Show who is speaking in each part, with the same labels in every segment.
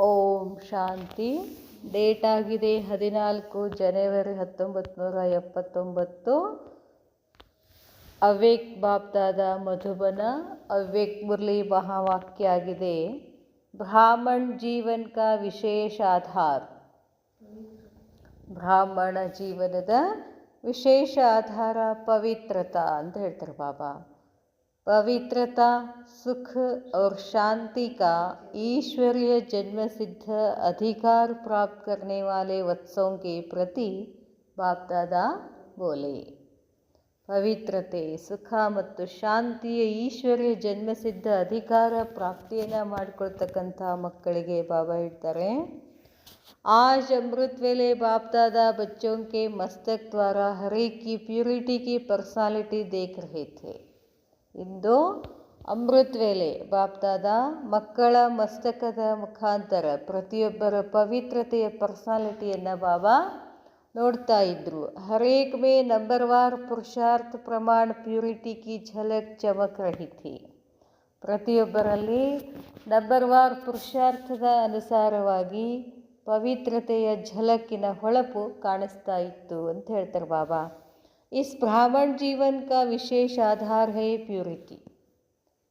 Speaker 1: ಓಂ ಶಾಂತಿ. Date ಆಗಿದೆ 14 ಜನವರಿ 1979. ಅವ್ಯಕ್ತ ಬಾಪ್ದಾದ ಮಧುಬನ. ಅವ್ಯಕ್ತ ಮುರಳಿ ಮಹಾವಾಕ್ಯ ಆಗಿದೆ, ಬ್ರಾಹ್ಮಣ ಜೀವನ ಕಾ ವಿಶೇಷ ಆಧಾರ. ಬ್ರಾಹ್ಮಣ ಜೀವನದ ವಿಶೇಷ ಆಧಾರ ಪವಿತ್ರತಾ ಅಂತ ಹೇಳ್ತಾರೆ ಬಾಬಾ. पवित्रता, सुख और शांति का ईश्वरीय जन्म सिद्ध अधिकार प्राप्त करने वाले वत्सों के प्रति बाप दादा बोले. ಪವಿತ್ರತೆ, ಸುಖ ಮತ್ತು ಶಾಂತಿಯ ಈಶ್ವರ್ಯ ಜನ್ಮಸಿದ್ಧ ಅಧಿಕಾರ ಪ್ರಾಪ್ತಿಯನ್ನು ಮಾಡಿಕೊಳ್ತಕ್ಕಂಥ ಮಕ್ಕಳಿಗೆ ಬಾಬಾ ಹೇಳ್ತಾರೆ, आज अमृत वेले बाप दादा बच्चों के मस्तक द्वारा हर एक की प्यूरिटी की पर्सनालिटी देख रहे थे. ಇಂದು ಅಮೃತ ವೇಳೆ ಬಾಪ್ದಾದ ಮಕ್ಕಳ ಮಸ್ತಕದ ಮುಖಾಂತರ ಪ್ರತಿಯೊಬ್ಬರ ಪವಿತ್ರತೆಯ ಪರ್ಸನಾಲಿಟಿಯನ್ನು ಬಾಬಾ ನೋಡ್ತಾ ಇದ್ರು. ಹರೇಕ್ ಮೇ ನಂಬರ್ವಾರ್ ಪುರುಷಾರ್ಥ ಪ್ರಮಾಣ ಪ್ಯೂರಿಟಿ ಕಿ ಝಲಕ್ ಚಮಕ್ ರಹಿ ಥಿ. ಪ್ರತಿಯೊಬ್ಬರಲ್ಲಿ ನಂಬರ್ವಾರ್ ಪುರುಷಾರ್ಥದ ಅನುಸಾರವಾಗಿ ಪವಿತ್ರತೆಯ ಝಲಕ್ಕಿನ ಹೊಳಪು ಕಾಣಿಸ್ತಾ ಇತ್ತು ಅಂತ ಹೇಳ್ತಾರೆ ಬಾಬಾ. इस ब्राह्मण जीवन का विशेष आधार है प्यूरिटी.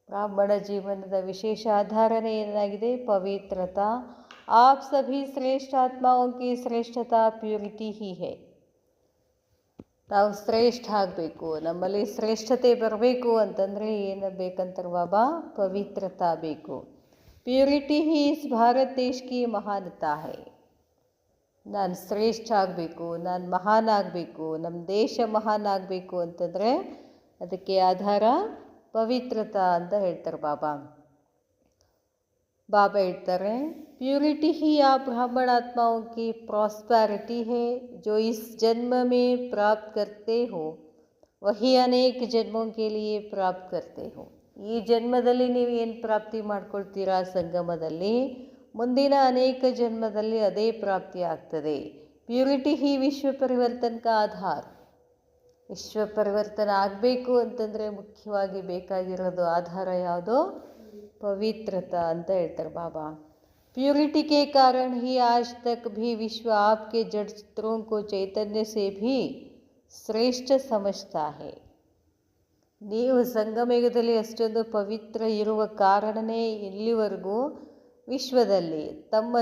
Speaker 1: ब्राह्मण जीवनದ विशेष आधारನೇ ಏನಾಗಿದೆ? पवित्रता. आप सभी श्रेष्ठ आत्माओं की श्रेष्ठता प्यूरिटी ही है. ನಾವು ಶ್ರೇಷ್ಠ ಆಗಬೇಕು, ನಮ್ಮಲ್ಲಿ ಶ್ರೇಷ್ಠತೆ ಬರಬೇಕು ಅಂತಂದರೆ ಏನು ಬೇಕಂತಾರೆ ಬಾಬಾ? ಪವಿತ್ರತಾ ಬೇಕು. ಪ್ಯೂರಿಟಿ ही इस भारत देश की महानता है. ನಾನು ಶ್ರೇಷ್ಠ ಆಗಬೇಕು, ನಾನು ಮಹಾನ್ ಆಗಬೇಕು, ನಮ್ಮ ದೇಶ ಮಹಾನ್ ಆಗಬೇಕು ಅಂತಂದರೆ ಅದಕ್ಕೆ ಆಧಾರ ಪವಿತ್ರತಾ ಅಂತ ಹೇಳ್ತಾರೆ ಬಾಬಾ. ಬಾಬಾ ಹೇಳ್ತಾರೆ, ಪ್ಯೂರಿಟಿ ही आप ब्राह्मण आत्माओं की प्रॉस्पेरिटी है जो इस जन्म में प्राप्त करते हो वही अनेक जन्मों के लिए प्राप्त करते हो. ಈ ಜನ್ಮದಲ್ಲಿ ನೀವು ಏನು ಪ್ರಾಪ್ತಿ ಮಾಡ್ಕೊಳ್ತೀರಾ ಸಂಗಮದಲ್ಲಿ, ಮುಂದಿನ ಅನೇಕ ಜನ್ಮದಲ್ಲಿ ಅದೇ ಪ್ರಾಪ್ತಿ ಆಗ್ತದೆ. ಪ್ಯೂರಿಟಿ ಹಿ ವಿಶ್ವ ಪರಿವರ್ತನಕ ಆಧಾರ. ವಿಶ್ವ ಪರಿವರ್ತನೆ ಆಗಬೇಕು ಅಂತಂದರೆ ಮುಖ್ಯವಾಗಿ ಬೇಕಾಗಿರೋದು ಆಧಾರ ಯಾವುದು? ಪವಿತ್ರತಾ ಅಂತ ಹೇಳ್ತಾರೆ ಬಾಬಾ. ಪ್ಯೂರಿಟಿ के कारण ही आज तक भी विश्व आपके जड़ चित्रों को चैतन्य से भी श्रेष्ठ समझता है. ನೀವು ಸಂಗಮಯುಗದಲ್ಲಿ ಅಷ್ಟೊಂದು ಪವಿತ್ರ ಇರುವ ಕಾರಣನೇ ಇಲ್ಲಿವರೆಗೂ ವಿಶ್ವದಲ್ಲಿ ತಮ್ಮ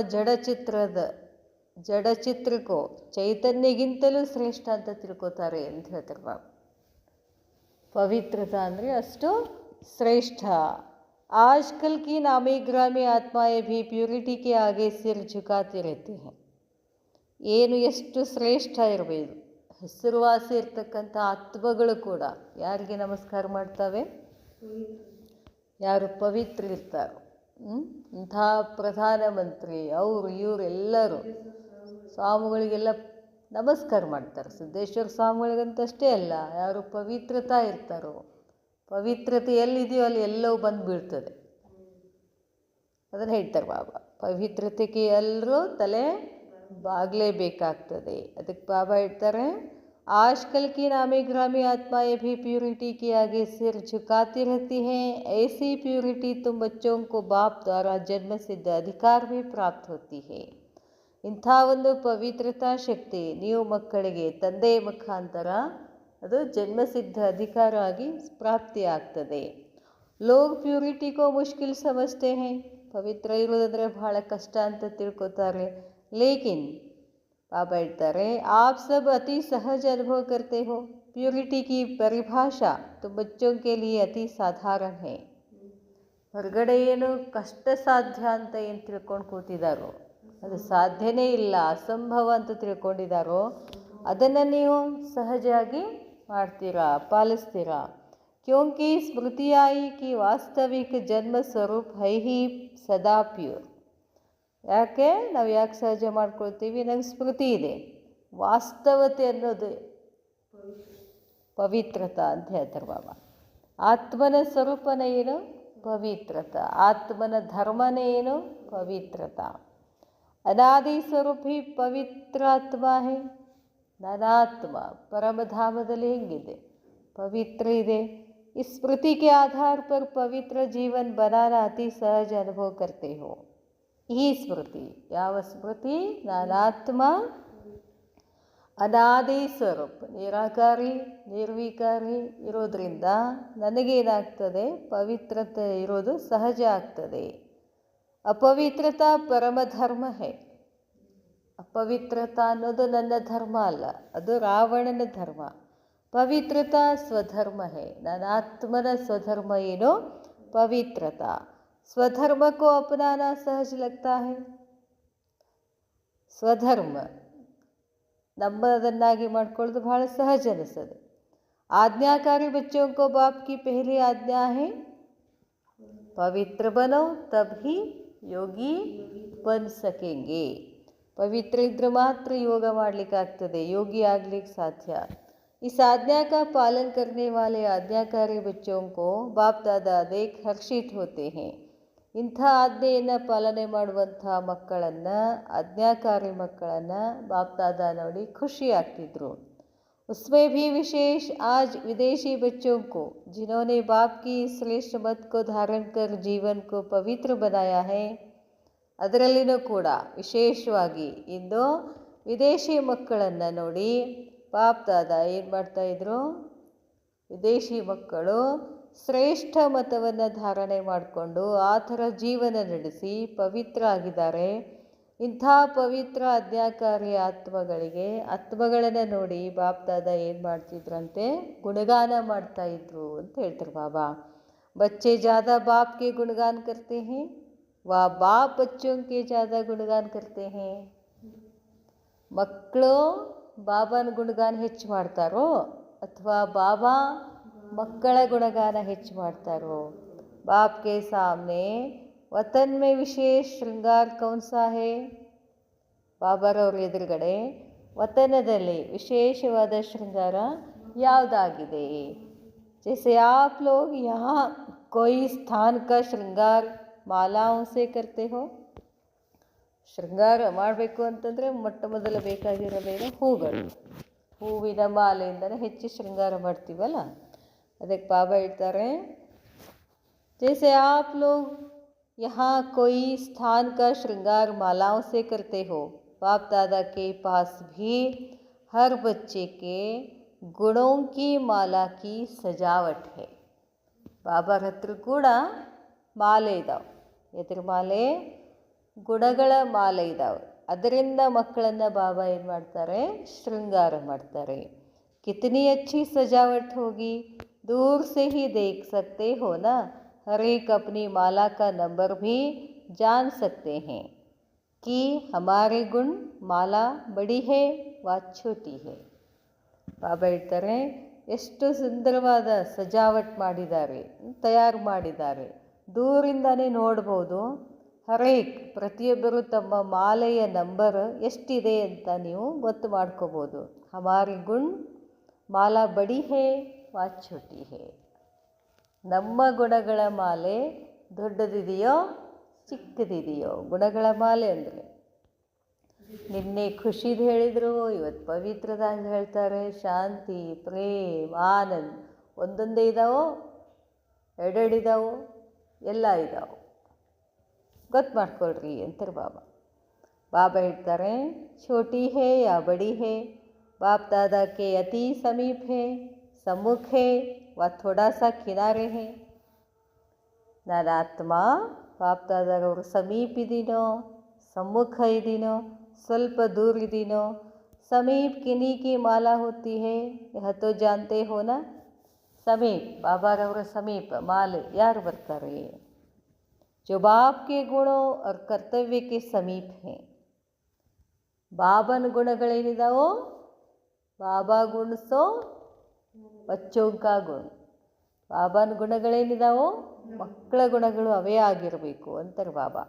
Speaker 1: ಜಡಚಿತ್ರಕ್ಕೋ ಚೈತನ್ಯಗಿಂತಲೂ ಶ್ರೇಷ್ಠ ಅಂತ ತಿಳ್ಕೊತಾರೆ ಅಂತ ಹೇಳ್ತಾರೆ ಬಾಬಾ. ಪವಿತ್ರತಾ ಅಂದರೆ ಅಷ್ಟು ಶ್ರೇಷ್ಠ. ಆಜ್ಕಲ್ ಕಿ ನಾಮಿ ಗ್ರಾಮಿ ಆತ್ಮಾಯೇ ಭಿ ಪ್ಯೂರಿಟಿ ಕೆ ಆಗೆ ಸಿರ್ ಝುಕಾತಿ रहते हैं. ಏನು ಎಷ್ಟು ಶ್ರೇಷ್ಠ ಇರಬೇಕು, ಹೆಸರುವಾಸಿ ಇರ್ತಕ್ಕಂಥ ಆತ್ಮಗಳು ಕೂಡ ಯಾರಿಗೆ ನಮಸ್ಕಾರ ಮಾಡ್ತವೆ? ಯಾರು ಪವಿತ್ರ ಇರ್ತಾರೋ. ಇಂಥ ಪ್ರಧಾನಮಂತ್ರಿ ಅವರು ಇವರು ಎಲ್ಲರೂ ಸ್ವಾಮಿಗಳಿಗೆಲ್ಲ ನಮಸ್ಕಾರ ಮಾಡ್ತಾರೆ. ಸಿದ್ದೇಶ್ವರ ಸ್ವಾಮಿಗಳಿಗಂತಷ್ಟೇ ಅಲ್ಲ, ಯಾರು ಪವಿತ್ರತಾ ಇರ್ತಾರೋ, ಪವಿತ್ರತೆ ಎಲ್ಲಿದೆಯೋ ಅಲ್ಲಿ ಎಲ್ಲವೂ ಬಂದು ಬೀಳ್ತದೆ. ಅದನ್ನು ಹೇಳ್ತಾರೆ ಬಾಬಾ. ಪವಿತ್ರತೆಗೆ ಎಲ್ಲರೂ ತಲೆ ಬಾಗಲೇಬೇಕಾಗ್ತದೆ. ಅದಕ್ಕೆ ಬಾಬಾ ಹೇಳ್ತಾರೆ, आजकल की नामी ग्रामी आत्माएं भी प्यूरिटी के आगे सिर झुकाती रहती हैं. ऐसी प्यूरिटी तुम बच्चों को बाप द्वारा जन्म सिद्ध अधिकार भी प्राप्त होती है. ಇಂಥ ಒಂದು ಪವಿತ್ರತಾ ಶಕ್ತಿ ನೀವು ಮಕ್ಕಳಿಗೆ ತಂದೆ ಮುಖಾಂತರ ಅದು ಜನ್ಮಸಿದ್ಧ ಅಧಿಕಾರ ಆಗಿ ಪ್ರಾಪ್ತಿ ಆಗ್ತದೆ. ಲೋಗ್ ಪ್ಯೂರಿಟಿ ಕೋ ಮುಷ್ಕಿಲ್ ಸಮಜ್ತೆ ಹೈ. ಪವಿತ್ರ ಇರೋದಂದರೆ ಬಹಳ ಕಷ್ಟ ಅಂತ ತಿಳ್ಕೊತಾರೆ. ಲೇಕಿನ್ ಬಾಬಾ ಹೇಳ್ತಾರೆ, आप सब अति सहज अनुभव करते हो. प्यूरिटी की परिभाषा तो बच्चों के लिए अति साधारण है. ಹೊರಗಡೆ ಏನು ಕಷ್ಟ ಸಾಧ್ಯ ಅಂತ ಏನು ತಿಳ್ಕೊಂಡು ಕೂತಿದ್ದಾರೋ, ಅದು ಸಾಧ್ಯನೇ ಇಲ್ಲ, ಅಸಂಭವ ಅಂತ ತಿಳ್ಕೊಂಡಿದ್ದಾರೋ ಅದನ್ನು ನೀವು ಸಹಜವಾಗಿ ಮಾಡ್ತೀರಾ, ಪಾಲಿಸ್ತೀರಾ. ಕ್ಯೋಂಕಿ ಸ್ಮೃತಿ ಆಯಿ ಕಿ ವಾಸ್ತವಿಕ ಜನ್ಮ ಸ್ವರೂಪ ಹೈ ಹಿ ಸದಾ ಪ್ಯೂರ್. ಯಾಕೆ ನಾವು ಯಾಕೆ ಸಹಜ ಮಾಡ್ಕೊಳ್ತೀವಿ? ನಂಗೆ ಸ್ಮೃತಿ ಇದೆ. ವಾಸ್ತವತೆ ಅನ್ನೋದು ಪವಿತ್ರತಾ ಅಂತ ಹೇಳ್ತಾರೆ ಬಾಬಾ. ಆತ್ಮನ ಸ್ವರೂಪನೇ ಏನು? ಪವಿತ್ರತಾ. ಆತ್ಮನ ಧರ್ಮನೇ ಏನು? ಪವಿತ್ರತಾ. ಅನಾದಿ ಸ್ವರೂಪ ಹಿ ಪವಿತ್ರ ಆತ್ಮ ಹೇ. ನನಾತ್ಮ ಪರಮಧಾಮದಲ್ಲಿ ಹೆಂಗಿದೆ? ಪವಿತ್ರ ಇದೆ. इस स्मृति के आधार पर पवित्र जीवन बनाना अति सहज अनुभव करते हो. ಈ ಸ್ಮೃತಿ. ಯಾವ ಸ್ಮೃತಿ? ನಾನಾತ್ಮ ಅನಾದಿ ಸ್ವರೂಪ, ನಿರಾಕಾರಿ ನಿರ್ವಿಕಾರಿ ಇರೋದ್ರಿಂದ ನನಗೇನಾಗ್ತದೆ? ಪವಿತ್ರತೆ ಇರೋದು ಸಹಜ ಆಗ್ತದೆ. ಅಪವಿತ್ರತಾ ಪರಮಧರ್ಮ ಹೇ. ಅಪವಿತ್ರತಾ ಅನ್ನೋದು ನನ್ನ ಧರ್ಮ ಅಲ್ಲ, ಅದು ರಾವಣನ ಧರ್ಮ. ಪವಿತ್ರತಾ ಸ್ವಧರ್ಮ ಹೇ. ನನ್ನ ಆತ್ಮನ ಸ್ವಧರ್ಮ ಏನು? ಪವಿತ್ರತಾ. ಸ್ವಧರ್ಮ ಕೋ ಅಪನಾನಾ ಸಹಜ ಲಗ್ತಾ ಹೈ. ಸ್ವಧರ್ಮ ನಮ್ಮದನ್ನಾಗಿ ಮಾಡ್ಕೊಳ್ಳೋದು ಬಹಳ ಸಹಜ ಅನಿಸ್ತದೆ. आज्ञाकारी बच्चों को बाप की पहली आज्ञा है पवित्र बनो, तभी योगी बन सकेंगे. पवित्र इद्रे मात्र ಯೋಗ ಮಾಡಲಿಕ್ಕಾಗ್ತದೆ, ಯೋಗಿ ಆಗಲಿಕ್ಕೆ ಸಾಧ್ಯ. इस आज्ञा का पालन करने वाले आज्ञाकारी बच्चों को बाप दादा देख हर्षित होते हैं. ಇಂಥ ಆಜ್ಞೆಯನ್ನು ಪಾಲನೆ ಮಾಡುವಂಥ ಮಕ್ಕಳನ್ನು, ಆಜ್ಞಾಕಾರಿ ಮಕ್ಕಳನ್ನು ಬಾಪ್ ದಾದಾ ನೋಡಿ ಖುಷಿ ಆಗ್ತಿದ್ರು. उसमें भी विशेष आज विदेशी बच्चों को जिन्होंने बाप की श्रेष्ठ मत को धारण कर जीवन को पवित्र बनाया है, ಅದರಲ್ಲಿನೂ ಕೂಡ ವಿಶೇಷವಾಗಿ ಇಂದು ವಿದೇಶಿ ಮಕ್ಕಳನ್ನು ನೋಡಿ ಬಾಪ್ ದಾದಾ ಏನು ಮಾಡ್ತಾಯಿದ್ರು? ವಿದೇಶಿ ಮಕ್ಕಳು ಶ್ರೇಷ್ಠ ಮತವನ್ನು ಧಾರಣೆ ಮಾಡಿಕೊಂಡು ಆ ಥರ ಜೀವನ ನಡೆಸಿ ಪವಿತ್ರ ಆಗಿದ್ದಾರೆ. ಇಂಥ ಪವಿತ್ರ ಆಜ್ಞಾಕಾರಿ ಆತ್ಮಗಳನ್ನು ನೋಡಿ ಬಾಪ್ ದಾದಾ ಏನು ಮಾಡ್ತಿದ್ರಂತೆ? ಗುಣಗಾನ ಮಾಡ್ತಾಯಿದ್ರು ಅಂತ ಹೇಳ್ತಾರೆ ಬಾಬಾ. ಬಚ್ಚೆ ज़्यादा बाप के गुणगान करते हैं वा बाप बच्चों के ज़्यादा गुणगान करते हैं. ಮಕ್ಕಳು ಬಾಬಾನ ಗುಣಗಾನ ಹೆಚ್ಚು ಮಾಡ್ತಾರೋ ಅಥವಾ ಬಾಬಾ ಮಕ್ಕಳ ಗುಣಗಾನ ಹೆಚ್ಚು ಮಾಡ್ತಾರೋ? ಬಾಪ್ ಕೆ ಸಾಮ್ನೆ ವತನ್ ಮೇ ವಿಶೇಷ ಶೃಂಗಾರ ಕೌನ್ಸಾ ಹೇ? ಬಾಬಾರವ್ರ ಎದುರುಗಡೆ ವತನದಲ್ಲಿ ವಿಶೇಷವಾದ ಶೃಂಗಾರ ಯಾವುದಾಗಿದೆ? जैसे आप लोग यहाँ कोई स्थान का श्रृंगार मालाओं से करते हो. ಶೃಂಗಾರ ಮಾಡಬೇಕು ಅಂತಂದರೆ ಮೊಟ್ಟ ಮೊದಲು ಬೇಕಾಗಿರೋದೇನು? ಹೂಗಳು. ಹೂವಿನ ಮಾಲೆಯಿಂದಲೇ ಹೆಚ್ಚು ಶೃಂಗಾರ ಮಾಡ್ತೀವಲ್ಲ, ಅದಕ್ಕೆ ಬಾಬಾ ಹೇಳ್ತಾರೆ, जैसे आप लोग यहाँ कोई स्थान का श्रृंगार मालाओं से करते हो, बाप दादा के पास भी हर बच्चे के गुणों की माला की सजावट है. ಬಾಬಾರ ಹತ್ರ ಕೂಡ ಮಾಲೆ ಇದ್ದಾವೆ. ಎದ್ರ ಮಾಲೆ? ಗುಣಗಳ ಮಾಲೆ ಇದ್ದಾವೆ. ಅದರಿಂದ ಮಕ್ಕಳನ್ನು ಬಾಬಾ ಏನು ಮಾಡ್ತಾರೆ? ಶೃಂಗಾರ ಮಾಡ್ತಾರೆ. ಕಿತನಿ ಅಚ್ಚಿ ಸಜಾವಟ್ ಹೋಗಿ दूर से ही देख सकते हो ना. हर एक अपनी माला का नंबर भी जान सकते हैं कि हमारे गुण माला बड़ी है व छोटी है. ಬಾಬಾ ಹೇಳ್ತಾರೆ, ಎಷ್ಟು ಸುಂದರವಾದ ಸಜಾವಟ್ ಮಾಡಿದ್ದಾರೆ, ತಯಾರು ಮಾಡಿದ್ದಾರೆ. ದೂರಿಂದನೇ ನೋಡ್ಬೋದು. ಹರೇಕ್ ಪ್ರತಿಯೊಬ್ಬರು ತಮ್ಮ ಮಾಲೆಯ ನಂಬರ್ ಎಷ್ಟಿದೆ ಅಂತ ನೀವು ಗೊತ್ತು ಮಾಡ್ಕೋಬೋದು. ಹಮಾರಿ ಗುಣ್ ಮಾಲಾ ಬಡಿ ಹೇ ವಾ ಛೋಟಿ ಹೇ. ನಮ್ಮ ಗುಣಗಳ ಮಾಲೆ ದೊಡ್ಡದಿದೆಯೋ ಚಿಕ್ಕದಿದೆಯೋ? ಗುಣಗಳ ಮಾಲೆ ಅಂದರೆ ನಿನ್ನೆ ಖುಷಿದು ಹೇಳಿದರು, ಇವತ್ತು ಪವಿತ್ರದಾಗ ಹೇಳ್ತಾರೆ. ಶಾಂತಿ, ಪ್ರೇಮ್, ಆನಂದ್ ಒಂದೊಂದೇ ಇದ್ದಾವೋ ಎರಡೆರಡಿದ್ದಾವೋ? ಎಲ್ಲ ಇದ್ದಾವೆ. ಗೊತ್ತು ಮಾಡ್ಕೊಳ್ರಿ ಅಂತಾರೆ ಬಾಬಾ. ಬಾಬಾ ಹೇಳ್ತಾರೆ, ಛೋಟಿ ಹೇ ಯಾ ಬಡಿ ಹೇ? ಬಾಪ್ ದಾದಾ ಕೆ ಅತಿ ಸಮೀಪ ಹೇ, ಸಮ್ಮುಖ ಹೇ ವ ಥೋಡಾ ಸಾ ಕಿನಾರೆ ಹೇ. ನಾನು ಆತ್ಮ ಬಾಪ್ ದಾದಾರವ್ರ ಸಮೀಪ ಇದೀನೋ, ಸಮ್ಮುಖ ಇದೀನೋ, ಸ್ವಲ್ಪ दूर ಇದೀನೋ? समीप किन्हीं की माला होती है, यह तो जानते हो ना. समीप ಬಾಬಾರವರ ಸಮೀಪ ಮಾಲೆ ಯಾರು ಬರ್ತಾರೆ? जो बाप के गुणों और कर्तव्य के समीप हैं. ಬಾಬನ ಗುಣಗಳೇನಿದಾವೋ, ಬಾಬಾ ಗುಣಸೋ ಬಚ್ಚೋಂ ಕಾ ಗುಣ. ಬಾಬನ ಗುಣಗಳೇನಿದಾವೋ ಮಕ್ಕಳ ಗುಣಗಳು ಅವೇ ಆಗಿರಬೇಕು ಅಂತಾರೆ ಬಾಬಾ.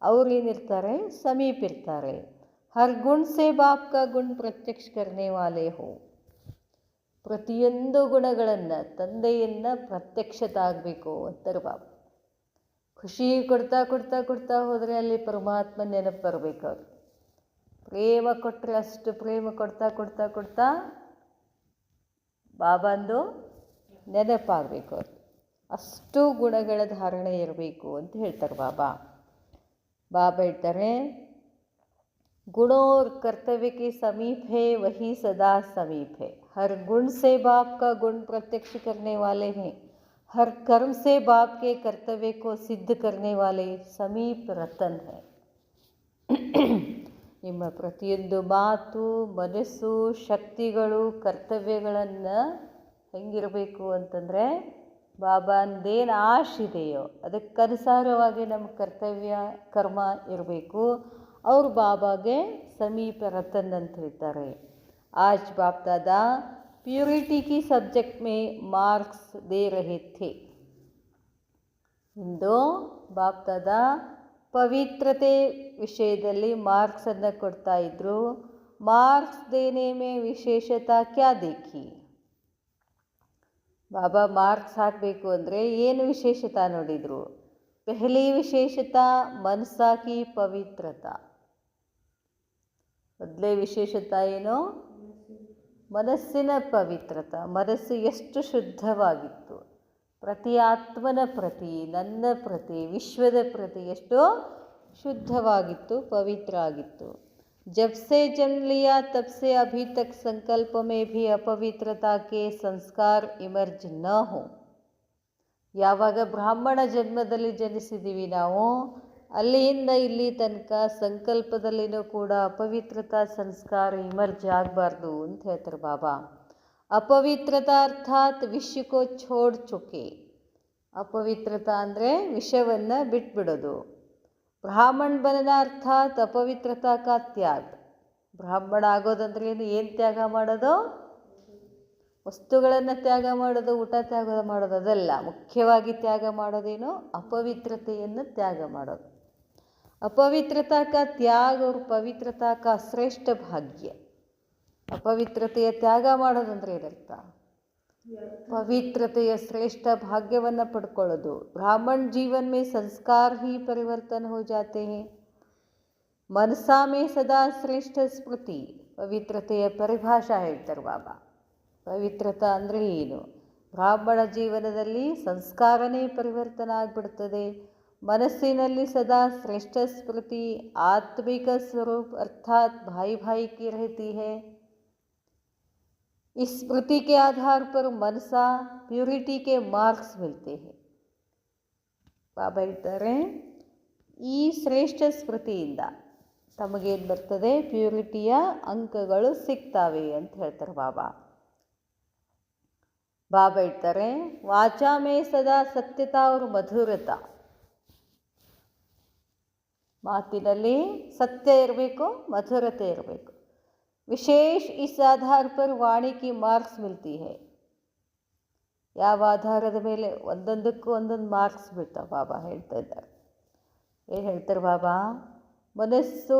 Speaker 1: ಅವ್ರು ಏನಿರ್ತಾರೆ? ಸಮೀಪ ಇರ್ತಾರೆ. ಹರ್ ಗುಣ ಸೇ ಬಾಪ್ ಕಾ ಗುಣ ಪ್ರತ್ಯಕ್ಷ ಕರ್ನೆ ವಾಲೆ ಹೋ. ಪ್ರತಿಯೊಂದು ಗುಣಗಳನ್ನು ತಂದೆಯನ್ನು ಪ್ರತ್ಯಕ್ಷತಾಗಬೇಕು ಅಂತಾರೆ ಬಾಬಾ. ಖುಷಿ ಕೊಡ್ತಾ ಕೊಡ್ತಾ ಕೊಡ್ತಾ ಹೋದರೆ ಅಲ್ಲಿ ಪರಮಾತ್ಮ ನೆನಪು ಬರಬೇಕು. ಅವ್ರು ಪ್ರೇಮ ಕೊಟ್ಟರೆ ಅಷ್ಟು ಪ್ರೇಮ ಕೊಡ್ತಾ ಕೊಡ್ತಾ ಕೊಡ್ತಾ ಬಾಬಂದು ನೆನಪಾಗಬೇಕು. ಅವ್ರು ಅಷ್ಟು ಗುಣಗಳ ಧಾರಣೆ ಇರಬೇಕು ಅಂತ ಹೇಳ್ತಾರೆ ಬಾಬಾ. ಬಾಬಾ ಹೇಳ್ತಾರೆ, गुणों और कर्तव्य के समीप है वही सदा समीप है। हर गुण से बाप का गुण प्रत्यक्ष करने वाले हैं, हर कर्म से बाप के कर्तव्य को सिद्ध करने वाले समीप रतन है। ನಿಮ್ಮ ಪ್ರತಿಯೊಂದು ಮಾತು, ಮನಸ್ಸು, ಶಕ್ತಿಗಳು, ಕರ್ತವ್ಯಗಳನ್ನು ಹೆಂಗಿರಬೇಕು ಅಂತಂದರೆ, ಬಾಬಾಂದೇನು ಆಶಿದೆಯೋ ಅದಕ್ಕನುಸಾರವಾಗಿ ನಮ್ಮ ಕರ್ತವ್ಯ ಕರ್ಮ ಇರಬೇಕು. ಅವರು ಬಾಬಾಗೆ ಸಮೀಪ ರತನ್ ಅಂತ ಹೇಳ್ತಾರೆ. ಆಜ್ ಬಾಪ್ ದಾದಾ ಪ್ಯೂರಿಟಿ ಕಿ ಸಬ್ಜೆಕ್ಟ್ ಮೇ ಮಾರ್ಕ್ಸ್ ದೇ ರಹೆ ಥೆ. ಇಂದು ಬಾಪ್ ದಾದಾ ಪವಿತ್ರತೆ ವಿಷಯದಲ್ಲಿ ಮಾರ್ಕ್ಸನ್ನು ಕೊಡ್ತಾ ಇದ್ರು. ಮಾರ್ಕ್ಸ್ ದೇನೆ ಮೇ ವಿಶೇಷತಾ ಕ್ಯಾ ದೇಖಿ. ಬಾಬಾ ಮಾರ್ಕ್ಸ್ ಹಾಕಬೇಕು ಅಂದರೆ ಏನು ವಿಶೇಷತಾ ನೋಡಿದರು? ಪೆಹಲಿ ವಿಶೇಷತಾ ಮನಸಾ ಕಿ ಪವಿತ್ರತಾ. ಮೊದಲೇ ವಿಶೇಷತಾ ಏನು? ಮನಸ್ಸಿನ ಪವಿತ್ರತಾ. ಮನಸ್ಸು ಎಷ್ಟು ಶುದ್ಧವಾಗಿತ್ತು, ಪ್ರತಿ ಆತ್ಮನ ಪ್ರತಿ, ನನ್ನ ಪ್ರತಿ, ವಿಶ್ವದ ಪ್ರತಿ ಎಷ್ಟು ಶುದ್ಧವಾಗಿತ್ತು, ಪವಿತ್ರ ಆಗಿತ್ತು. जब से जन्म लिया तब से अभी तक संकल्प में भी अपवित्रता के संस्कार इमर्ज न हो. ಯಾವಾಗ ಬ್ರಾಹ್ಮಣ ಜನ್ಮದಲ್ಲಿ ಜನಿಸಿದ್ದೀವಿ ನಾವು, ಅಲ್ಲಿಂದ ಇಲ್ಲಿ ತನಕ ಸಂಕಲ್ಪದಲ್ಲಿನೂ ಕೂಡ ಅಪವಿತ್ರತಾ ಸಂಸ್ಕಾರ ಇಮರ್ಜ್ ಆಗಬಾರ್ದು ಅಂತ ಹೇಳ್ತಾರೆ ಬಾಬಾ. ಅಪವಿತ್ರತಾ ಅರ್ಥಾತ್ ವಿಷಕೋ ಛೋಡ್ ಚುಕೆ. ಅಪವಿತ್ರತಾ ಅಂದರೆ ವಿಷವನ್ನು ಬಿಟ್ಬಿಡೋದು. ಬ್ರಾಹ್ಮಣ ಬನನ ಅರ್ಥಾತ್ ಅಪವಿತ್ರತಾ ಕಾ ತ್ಯಾಗ. ಬ್ರಾಹ್ಮಣ ಆಗೋದಂದ್ರೆ ಏನು ತ್ಯಾಗ ಮಾಡೋದು? ವಸ್ತುಗಳನ್ನು ತ್ಯಾಗ ಮಾಡೋದು, ಊಟ ತ್ಯಾಗ ಮಾಡೋದು ಅದಲ್ಲ. ಮುಖ್ಯವಾಗಿ ತ್ಯಾಗ ಮಾಡೋದೇನು? ಅಪವಿತ್ರತೆಯನ್ನು ತ್ಯಾಗ ಮಾಡೋದು. ಅಪವಿತ್ರತಾ ಕಾ ತ್ಯಾಗ और ಪವಿತ್ರತಾ ಕಾ ಶ್ರೇಷ್ಠ ಭಾಗ್ಯ. ಅಪವಿತ್ರತೆಯ ತ್ಯಾಗ ಮಾಡೋದಂದ್ರೆ ಏನರ್ಥ? ಪವಿತ್ರತೆಯ ಶ್ರೇಷ್ಠ ಭಾಗ್ಯವನ್ನು ಪಡ್ಕೊಳ್ಳೋದು. ಬ್ರಾಹ್ಮಣ ಜೀವನ ಮೇ ಸಂಸ್ಕಾರ ಹಿ ಪರಿವರ್ತನ ಹೋ ಜಾತೆ ಹೈ. ಮನಸಾ ಮೇ ಸದಾ ಶ್ರೇಷ್ಠ ಸ್ಮೃತಿ. ಪವಿತ್ರತೆಯ ಪರಿಭಾಷಾ ಹೇಳ್ತಾರೆ ಬಾಬಾ. ಪವಿತ್ರತಾ ಅಂದರೆ ಏನು? ಬ್ರಾಹ್ಮಣ ಜೀವನದಲ್ಲಿ ಸಂಸ್ಕಾರನೇ ಪರಿವರ್ತನ ಆಗಿಬಿಡ್ತದೆ. ಮನಸ್ಸಿನಲ್ಲಿ ಸದಾ ಶ್ರೇಷ್ಠ ಸ್ಮೃತಿ, ಆತ್ಮಿಕ ಸ್ವರೂಪ ಅರ್ಥಾತ್ भाई भाई की रहती है. इस स्मृति के आधार पर मनसा प्यूरिटी के मार्क्स मिलते हैं. ಬಾಬಾ ಹೇಳ್ತಾರೆ, ಈ ಶ್ರೇಷ್ಠ ಸ್ಮೃತಿಯಿಂದ ತಮಗೇನು ಬರ್ತದೆ? ಪ್ಯೂರಿಟಿಯ ಅಂಕಗಳು ಸಿಗ್ತಾವೆ ಅಂತ ಹೇಳ್ತಾರೆ ಬಾಬಾ. ಬಾಬಾ ಹೇಳ್ತಾರೆ, ವಾಚಾ ಮೇ ಸದಾ ಸತ್ಯತಾ और ಮಧುರತಾ. ಮಾತಿನಲ್ಲಿ ಸತ್ಯ ಇರಬೇಕು, ಮಧುರತೆ ಇರಬೇಕು. ವಿಶೇಷ ಇಸ್ ಆಧಾರ ಪರ್ ವಾಣಿ ಕಿ ಮಾರ್ಕ್ಸ್ ಮಿಲ್ತಿ ಹೈ. ಯಾವ ಆಧಾರದ ಮೇಲೆ? ಒಂದೊಂದಕ್ಕೂ ಒಂದೊಂದು ಮಾರ್ಕ್ಸ್ ಬೀಳ್ತಾವೆ. ಬಾಬಾ ಹೇಳ್ತಾ ಇದ್ದಾರೆ. ಏನು ಹೇಳ್ತಾರೆ ಬಾಬಾ? ಮನಸ್ಸು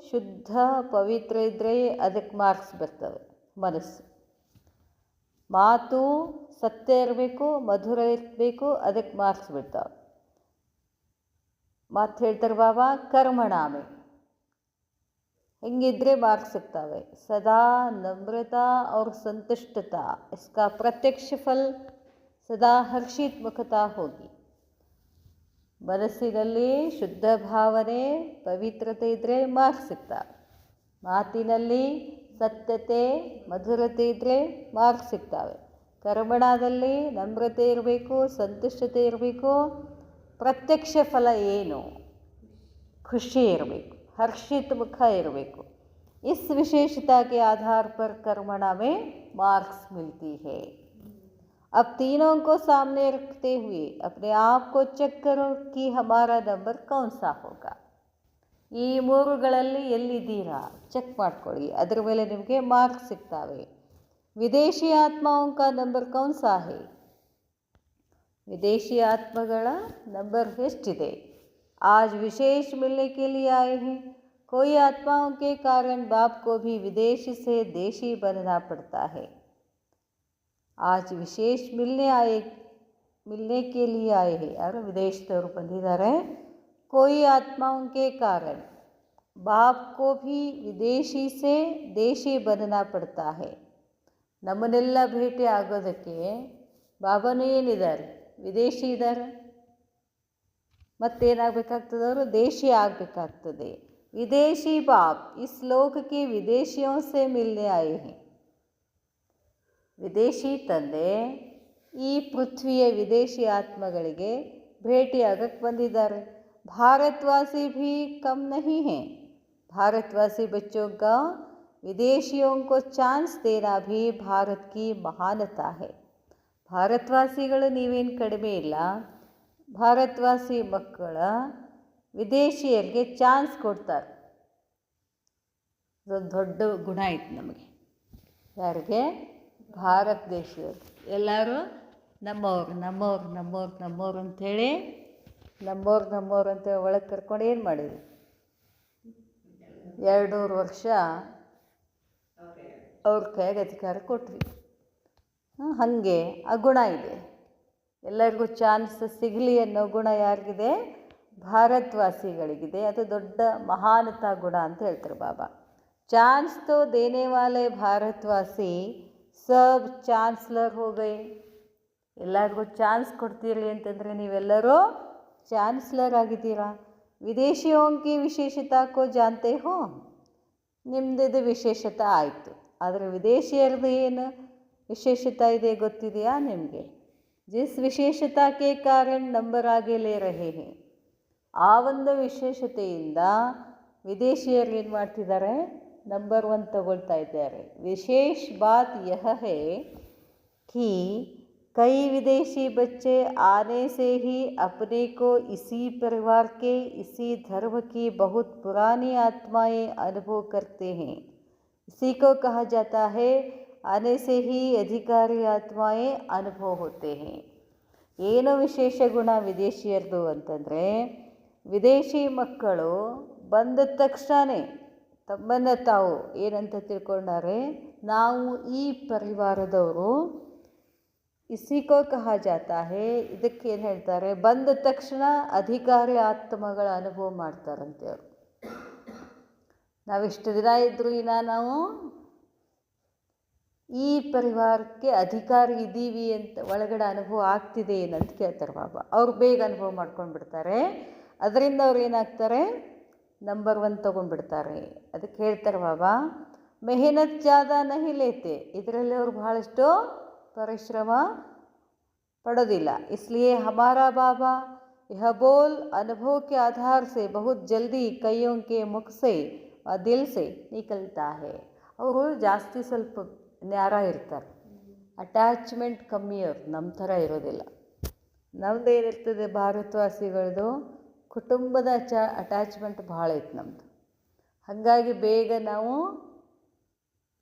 Speaker 1: ಶುದ್ಧ ಪವಿತ್ರ ಇದ್ದರೆ ಅದಕ್ಕೆ ಮಾರ್ಕ್ಸ್ ಬರ್ತವೆ. ಮನಸ್ಸು. ಮಾತು ಸತ್ಯ ಇರಬೇಕು, ಮಧುರ ಇರಬೇಕು, ಅದಕ್ಕೆ ಮಾರ್ಕ್ಸ್ ಬೀಳ್ತಾವೆ. ಮಾತು ಹೇಳ್ತಾರೆ ಬಾಬಾ, ಕರ್ಮಣಾಮೆ ಹೆಂಗಿದ್ರೆ ಮಾರ್ಕ್ಸ್ ಸಿಗ್ತವೆ. ಸದಾ ನಮ್ರತಾ और संतुष्टता, इसका प्रत्यक्ष फल सदा हर्षित मुखता होगी. ಮನಸ್ಸಿನಲ್ಲಿ ಶುದ್ಧ ಭಾವನೆ, ಪವಿತ್ರತೆ ಇದ್ದರೆ ಮಾರ್ಕ್ಸ್ ಸಿಗ್ತವೆ. ಮಾತಿನಲ್ಲಿ ಸತ್ಯತೆ, ಮಧುರತೆ ಇದ್ದರೆ ಮಾರ್ಕ್ಸ್ ಸಿಗ್ತವೆ. ಕರ್ಮಣದಲ್ಲಿ ನಮ್ರತೆ ಇರಬೇಕು, ಸಂತುಷ್ಟತೆ ಇರಬೇಕು. ಪ್ರತ್ಯಕ್ಷ ಫಲ ಏನು? ಖುಷಿ ಇರಬೇಕು, हर्षित मुख इरಬೇಕು. इस विशेषता के आधार पर कर्मणा में मार्क्स मिलती है. अब तीनों को सामने रखते हुए अपने आप को चेक करो कि हमारा नंबर कौन सा होगा. ಈ ಮೂರುಗಳಲ್ಲಿ ಎಲ್ಲಿದ್ದೀರಾ ಚೆಕ್ ಮಾಡ್ಕೊಳ್ಳಿ, ಅದರ ಮೇಲೆ ನಿಮಗೆ ಮಾರ್ಕ್ಸ್ ಸಿಗ್ತವೆ. ವಿದೇಶಿ ಆತ್ಮಾओं का नंबर कौन सा है. ವಿದೇಶಿ ಆತ್ಮಗಳ ನಂಬರ್ ಎಷ್ಟಿದೆ? आज विशेष मिलने के लिए आए हैं. कोई आत्माओं के कारण बाप को भी विदेश से देशी बनना पड़ता है. आज विशेष मिलने के लिए आए हैं. यारो विदेशदವರು ಬಂದಿದ್ದಾರೆ. कोई आत्माओं के कारण बाप को भी विदेशी से देशी बनना पड़ता है. ನಮ್ಮನ್ನೆಲ್ಲ ಭೇಟಿ ಆಗೋದಕ್ಕೆ ಬಾಬಾನೂ ಏನಿದ್ದಾರೆ? ವಿದೇಶಿ ಇದ್ದಾರೆ. ಮತ್ತೇನಾಗಬೇಕಾಗ್ತದೆ, ಅವರು ದೇಶಿ ಆಗಬೇಕಾಗ್ತದೆ. ವಿದೇಶಿ ಬಾಪ್ ಇಸ್ ಲೋಕಕ್ಕೆ ವಿದೇಶಿಯೋं से मिलने आए हैं. ವಿದೇಶಿ ತಂದೆ ಈ ಪೃಥ್ವಿಯ ವಿದೇಶಿ ಆತ್ಮಗಳಿಗೆ ಭೇಟಿಯಾಗಕ್ಕೆ ಬಂದಿದ್ದಾರೆ. ಭಾರತವಾಸಿ भी कम नहीं है. भारतवासी बच्चों का विदेशियों को चांस देना भी भारत की महानता है. ಭಾರತವಾಸಿಗಳು ನೀವೇನು ಕಡಿಮೆ ಇಲ್ಲ. ಭಾರತವಾಸಿ ಮಕ್ಕಳ ವಿದೇಶಿಯರಿಗೆ ಚಾನ್ಸ್ ಕೊಡ್ತಾರೆ. ಅದೊಂದು ದೊಡ್ಡ ಗುಣ ಐತೆ ನಮಗೆ. ಯಾರಿಗೆ? ಭಾರತ ದೇಶದವ್ರು ಎಲ್ಲರೂ ನಮ್ಮವ್ರು ನಮ್ಮವ್ರು ನಮ್ಮವ್ರು ನಮ್ಮವ್ರು ಅಂಥೇಳಿ ನಮ್ಮವ್ರು ಅಂತೇಳಿ ಒಳಗೆ ಕರ್ಕೊಂಡು ಏನು ಮಾಡಿದ್ವಿ, 200 ವರ್ಷ ಅವ್ರ ಕೈಗೆ ಅಧಿಕಾರ ಕೊಟ್ವಿ. ಹಾಗೆ ಆ ಗುಣ ಇದೆ. ಎಲ್ಲರಿಗೂ ಚಾನ್ಸ್ ಸಿಗಲಿ ಅನ್ನೋ ಗುಣ ಯಾರಿಗಿದೆ? ಭಾರತವಾಸಿಗಳಿಗಿದೆ. ಅದು ದೊಡ್ಡ ಮಹಾನತಾ ಗುಣ ಅಂತ ಹೇಳ್ತಾರೆ ಬಾಬಾ. ಚಾನ್ಸ್ ತೋ ದೇನೆ ವಾಲೆ ಭಾರತವಾಸಿ ಸಬ್ ಚಾನ್ಸ್ಲರ್ ಹೋ ಗಯೆ. ಎಲ್ಲರಿಗೂ ಚಾನ್ಸ್ ಕೊಡ್ತೀರಿ ಅಂತಂದರೆ ನೀವೆಲ್ಲರೂ ಚಾನ್ಸ್ಲರ್ ಆಗಿದ್ದೀರಾ. ವಿದೇಶಿಯೋಂ ಕಿ ವಿಶೇಷತಾ ಕೋ ಜಾನ್ತೆ ಹೋ. ನಿಮ್ಮದು ವಿಶೇಷತೆ ಆಯಿತು, ಆದರೆ ವಿದೇಶಿಯರದ್ದು ಏನು ವಿಶೇಷತೆ ಇದೆ ಗೊತ್ತಿದೆಯಾ ನಿಮಗೆ? ಜಿಸ್ ವಿಶೇಷತಾ ಕೆ ಕಾರಣ ನಂಬರ್ ಆಗಿ ಲೇ ರಹೆ ಹೇ. ಆ ಒಂದು ವಿಶೇಷತೆಯಿಂದ ವಿದೇಶಿಯರು ಏನು ಮಾಡ್ತಿದ್ದಾರೆ? ನಂಬರ್ 1 ತಗೊಳ್ತಾ ಇದ್ದಾರೆ. ವಿಶೇಷ ಬಾತ್ ಯಹ ಹೇ कि कई विदेशी बच्चे आने से ही अपने को इसी परिवार के इसी धर्म की बहुत पुरानी आत्माएं अनुभव करते हैं. इसी को कहा जाता है आने से ही अधिकारी आत्माएं अनुभव होते हैं. ಏನು ವಿಶೇಷ ಗುಣ ವಿದೇಶಿಯರದು ಅಂತಂದರೆ, ವಿದೇಶಿ ಮಕ್ಕಳು ಬಂದ ತಕ್ಷಣವೇ ತಮ್ಮನ್ನು ತಾವು ಏನಂತ ತಿಳ್ಕೊಂಡಾರೆ, ನಾವು ಈ ಪರಿವಾರದವರು. ಇಸಿಕೋ ಕಹ ಜಾತಾ ಹೇ, ಇದಕ್ಕೇನು ಹೇಳ್ತಾರೆ? ಬಂದ ತಕ್ಷಣ ಅಧಿಕಾರಿ ಆತ್ಮಗಳ ಅನುಭವ ಮಾಡ್ತಾರಂತೆ ಅವರು. ನಾವಿಷ್ಟು ದಿನ ಇದ್ದರೂ ನಾವು ಈ ಪರಿವಾರಕ್ಕೆ ಅಧಿಕಾರಿ ಇದ್ದೀವಿ ಅಂತ ಒಳಗಡೆ ಅನುಭವ ಆಗ್ತಿದೆ ಏನಂತ ಕೇಳ್ತಾರೆ ಬಾಬಾ. ಅವ್ರು ಬೇಗ ಅನುಭವ ಮಾಡ್ಕೊಂಡು ಬಿಡ್ತಾರೆ. ಅದರಿಂದ ಅವ್ರು ಏನಾಗ್ತಾರೆ? ನಂಬರ್ 1 ತೊಗೊಂಡ್ಬಿಡ್ತಾರೆ. ಅದಕ್ಕೆ ಹೇಳ್ತಾರೆ ಬಾಬಾ, ಮೆಹನತ್ ಜ್ಯಾದ ನಹಿ ಲೇತೆ. ಇದರಲ್ಲಿ ಅವ್ರು ಬಹಳಷ್ಟು ಪರಿಶ್ರಮ ಪಡೋದಿಲ್ಲ. इसलिए हमारा बाबा यह बोल अनुभव के आधार से बहुत जल्दी कईयों के मुख से और दिल से निकलता है. ಅವರು ಜಾಸ್ತಿ ಸ್ವಲ್ಪ ನ್ಯಾರ ಇರ್ತಾರೆ, ಅಟ್ಯಾಚ್ಮೆಂಟ್ ಕಮ್ಮಿ. ಅವರು ನಮ್ಮ ಥರ ಇರೋದಿಲ್ಲ. ನಮ್ಮದು ಏನಿರ್ತದೆ ಭಾರತವಾಸಿಗಳದು ಕುಟುಂಬದ ಅಟ್ಯಾಚ್ಮೆಂಟ್ ಭಾಳ ಐತೆ ನಮ್ಮದು. ಹಾಗಾಗಿ ಬೇಗ ನಾವು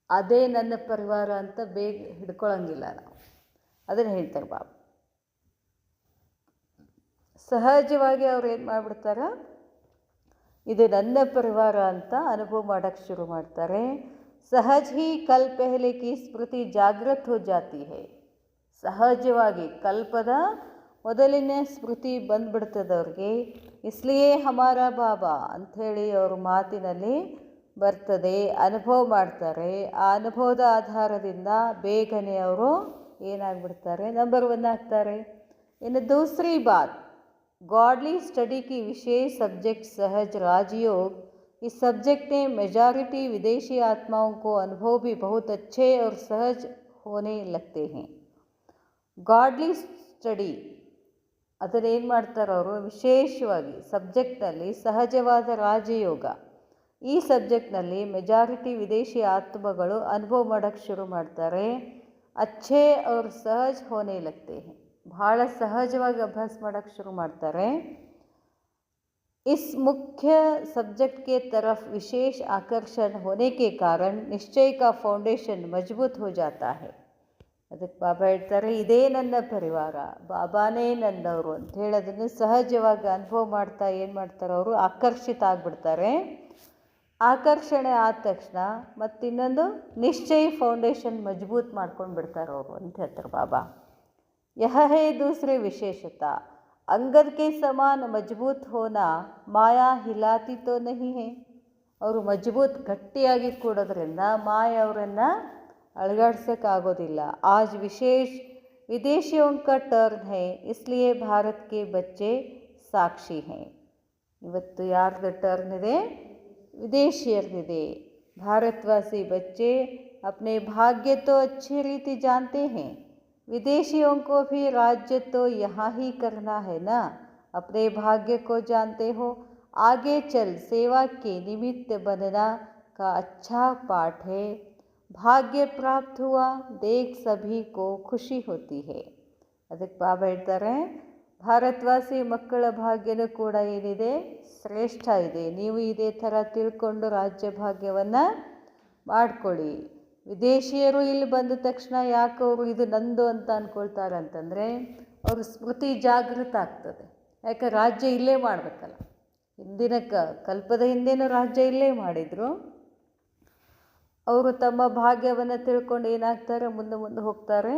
Speaker 1: ಅದೇ ನನ್ನ ಪರಿವಾರ ಅಂತ ಬೇಗ ಹಿಡ್ಕೊಳ್ಳೋಂಗಿಲ್ಲ ನಾವು. ಅದನ್ನು ಹೇಳ್ತಾರೆ ಬಾಬಾ. ಸಹಜವಾಗಿ ಅವ್ರು ಏನು ಮಾಡಿಬಿಡ್ತಾರೆ? ಇದು ನನ್ನ ಪರಿವಾರ ಅಂತ ಅನುಭವ ಮಾಡೋಕ್ಕೆ ಶುರು ಮಾಡ್ತಾರೆ. ಸಹಜ ಹಿ ಕಲ್ ಪೆಹಲೆ ಕಿ ಸ್ಮೃತಿ ಜಾಗೃತ ಹೋ ಜಾತಿ ಹೈ. ಸಹಜವಾಗಿ ಕಲ್ಪದ ಮೊದಲಿನ ಸ್ಮೃತಿ ಬಂದ್ಬಿಡ್ತದೆ ಅವ್ರಿಗೆ. ಇಸ್ಲಿಯೇ ಹಮಾರ ಬಾಬಾ ಅಂಥೇಳಿ ಅವ್ರ ಮಾತಿನಲ್ಲಿ ಬರ್ತದೆ, ಅನುಭವ ಮಾಡ್ತಾರೆ. ಆ ಅನುಭವದ ಆಧಾರದಿಂದ ಬೇಗನೆ ಅವರು ಏನಾಗ್ಬಿಡ್ತಾರೆ? ನಂಬರ್ 1 ಆಗ್ತಾರೆ. ಇನ್ನು ದೂಸರಿ ಬಾತ್, गॉडली स्टडी की विशेष सब्जेक्ट सहज राजयोग. इस सब्जेक्ट में मेजॉरिटी विदेशी आत्माओं को अनुभव भी बहुत अच्छे और सहज होने लगते हैं. गॉडली स्टडी ಅದನ್ನೇನು ಮಾಡ್ತಾರೆ ಅವರು? ವಿಶೇಷವಾಗಿ ಸಬ್ಜೆಕ್ಟ್ನಲ್ಲಿ ಸಹಜವಾದ ರಾಜಯೋಗ, ಈ ಸಬ್ಜೆಕ್ಟ್ನಲ್ಲಿ ಮೆಜಾರಿಟಿ ವಿದೇಶಿ ಆತ್ಮಗಳು ಅನುಭವ ಮಾಡೋಕ್ಕೆ ಶುರು ಮಾಡ್ತಾರೆ. ಅಚ್ಚೆ ಅವ್ರ ಸಹಜ ಹೋನೆ ಲಗ್ತೆ ಹೇ. ಭಾಳ ಸಹಜವಾಗಿ ಅಭ್ಯಾಸ ಮಾಡೋಕ್ಕೆ ಶುರು ಮಾಡ್ತಾರೆ. इस मुख्य सब्जेक्ट के तरफ विशेष आकर्षण होने के कारण निश्चय का फाउंडेशन मजबूत हो जाता है. ಅದಕ್ಕೆ ಬಾಬಾ ಹೇಳ್ತಾರೆ, ಇದೇ ನನ್ನ ಪರಿವಾರ, ಬಾಬಾನೇ ನನ್ನವರು ಅಂತ ಹೇಳೋದನ್ನು ಸಹಜವಾಗಿ ಅನುಭವ ಮಾಡ್ತಾ ಏನು ಮಾಡ್ತಾರೆ? ಅವರು ಆಕರ್ಷಿತ ಆಗಿಬಿಡ್ತಾರೆ. ಆಕರ್ಷಣೆ ಆದ ತಕ್ಷಣ ಮತ್ತಿನ್ನೊಂದು ನಿಶ್ಚಯ ಫೌಂಡೇಶನ್ ಮಜಬೂತ್ ಮಾಡ್ಕೊಂಡು ಬಿಡ್ತಾರೆ ಅವರು ಅಂತ ಹೇಳ್ತಾರೆ ಬಾಬಾ. यह है दूसरी विशेषता. अंगद के समान मजबूत होना माया हिलाती तो नहीं है. ಅವರು ಮಜಬೂತ್ ಗಟ್ಟಿಯಾಗಿ ಕೂಡೋದ್ರಿಂದ ಮಾಯಾ ಅವರನ್ನು ಅಳಗಾಡ್ಸೋಕ್ಕಾಗೋದಿಲ್ಲ. आज विशेष विदेशियों का टर्न है, इसलिए भारत के बच्चे ಸಾಕ್ಷಿ ಹೈ. ಇವತ್ತು ಯಾರ್ದು ಟರ್ನ್ ಇದೆ? ವಿದೇಶಿಯರದಿದೆ. भारतवासी बच्चे अपने भाग्य तो अच्छी रीति जानते हैं, विदेशियों को भी राज्य तो यहाँ ही करना है ना. अपने भाग्य को जानते हो, आगे चल सेवा के निमित्त बनना का अच्छा पाठ है. भाग्य प्राप्त हुआ देख सभी को खुशी होती है. ಅದಕ್ಕೆ ಬಾಬಾ ಹೇಳ್ತಾರೆ, ಭಾರತವಾಸಿ ಮಕ್ಕಳ ಭಾಗ್ಯನೂ ಕೂಡ ಏನಿದೆ? ಶ್ರೇಷ್ಠ ಇದೆ. ನೀವು ಇದೇ ಥರ ತಿಳ್ಕೊಂಡು ರಾಜ್ಯ ಭಾಗ್ಯವನ್ನು ಮಾಡ್ಕೊಳ್ಳಿ. ವಿದೇಶಿಯರು ಇಲ್ಲಿ ಬಂದ ತಕ್ಷಣ ಯಾಕೆ ಅವರು ಇದು ನಂದು ಅಂತ ಅಂದ್ಕೊಳ್ತಾರೆ ಅಂತಂದರೆ, ಅವ್ರ ಸ್ಮೃತಿ ಜಾಗೃತ ಆಗ್ತದೆ. ಯಾಕೆ? ರಾಜ್ಯ ಇಲ್ಲೇ ಮಾಡಬೇಕಲ್ಲ. ಹಿಂದಿನ ಕಲ್ಪದ ಹಿಂದೇನೂ ರಾಜ್ಯ ಇಲ್ಲೇ ಮಾಡಿದರು. ಅವರು ತಮ್ಮ ಭಾಗ್ಯವನ್ನು ತಿಳ್ಕೊಂಡು ಏನಾಗ್ತಾರೆ? ಮುಂದೆ ಹೋಗ್ತಾರೆ.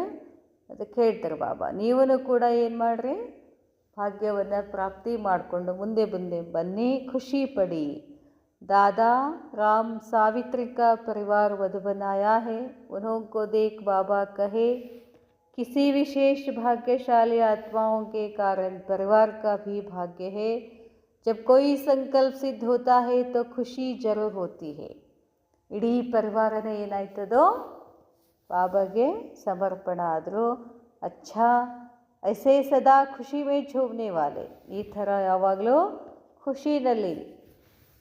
Speaker 1: ಅದಕ್ಕೆ ಹೇಳ್ತಾರೆ ಬಾಬಾ, ನೀವೂ ಕೂಡ ಏನು ಮಾಡಿರಿ? ಭಾಗ್ಯವನ್ನು ಪ್ರಾಪ್ತಿ ಮಾಡಿಕೊಂಡು ಮುಂದೆ ಬನ್ನಿ, ಖುಷಿ ಪಡಿ. दादा राम सावित्री का परिवार वध बनाया है. उन्होंने देख बाबा कहे, किसी विशेष भाग्यशाली आत्माओं के कारण परिवार का भी भाग्य है. जब कोई संकल्प सिद्ध होता है तो खुशी जरूर होती है. ಇಡೀ ಪರಿವಾರನೇ ಏನಾಯ್ತದೋ ಬಾಬಾಗೆ ಸಮರ್ಪಣ ಆದರು. ಅಚ್ಚಾ ಐಸೆ ಸದಾ ಖುಷಿ ಮೇ ಝೂಮ್ನೆ ವಾಲೆ, ಈ ಥರ ಯಾವಾಗಲೂ ಖುಷಿನಲ್ಲಿ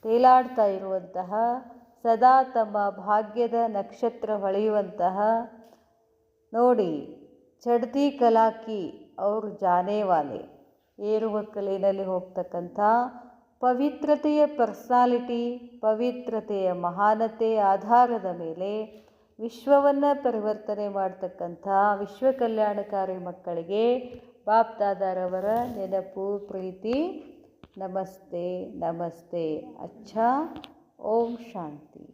Speaker 1: ತೇಲಾಡ್ತಾ ಇರುವಂತಹ, ಸದಾ ತಮ್ಮ ಭಾಗ್ಯದ ನಕ್ಷತ್ರ ಹೊಳೆಯುವಂತಹ, ನೋಡಿ ಚಡ್ತಿ ಕಲಾಕಿ ಅವ್ರು ಜಾನೇ ವಾಲೆ, ಏರುವ ಕಲೆಯಲ್ಲಿ ಹೋಗ್ತಕ್ಕಂಥ ಪವಿತ್ರತೆಯ ಪರ್ಸನಾಲಿಟಿ, ಪವಿತ್ರತೆಯ ಮಹಾನತೆ ಆಧಾರದ ಮೇಲೆ ವಿಶ್ವವನ್ನು ಪರಿವರ್ತನೆ ಮಾಡ್ತಕ್ಕಂಥ ವಿಶ್ವ ಕಲ್ಯಾಣಕಾರಿ ಮಕ್ಕಳಿಗೆ ಬಾಪ್ ದಾದಾರವರ ನೆನಪು, ಪ್ರೀತಿ. ನಮಸ್ತೆ ನಮಸ್ತೆ. ಅಚ್ಚಾ. ಓಂ ಶಾಂತಿ.